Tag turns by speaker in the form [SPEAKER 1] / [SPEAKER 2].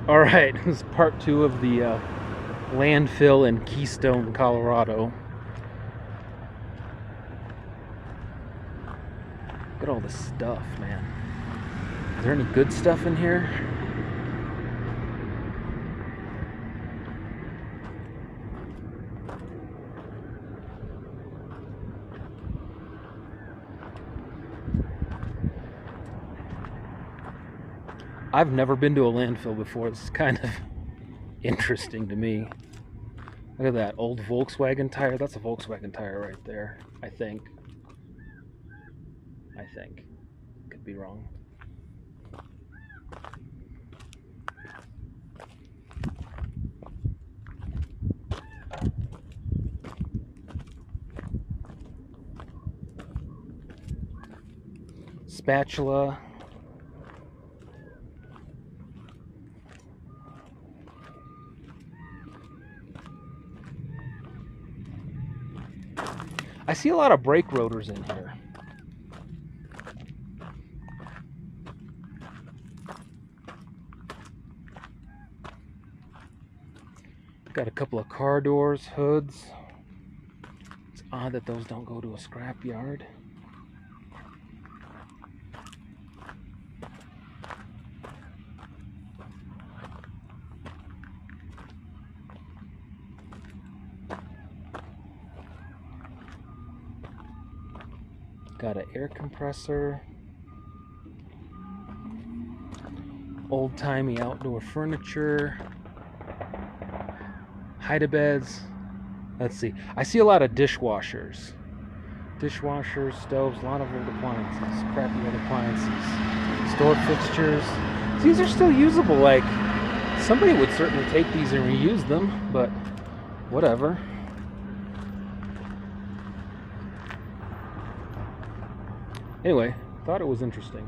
[SPEAKER 1] All right, this is part two of the landfill in Keystone, Colorado. Look at all this stuff, man. Is there any good stuff in here? I've never been to a landfill before. It's kind of interesting to me. Look at that old Volkswagen tire. That's a Volkswagen tire right there, I think. Could be wrong. Spatula. I see a lot of brake rotors in here. Got a couple of car doors, hoods. It's odd that those don't go to a scrap yard. Got an air compressor. Old-timey outdoor furniture. Hide-a-beds. Let's see. I see a lot of dishwashers. Dishwashers, stoves, a lot of old appliances. Crappy old appliances. Store fixtures. These are still usable. Like, somebody would certainly take these and reuse them, but whatever. Anyway, thought it was interesting.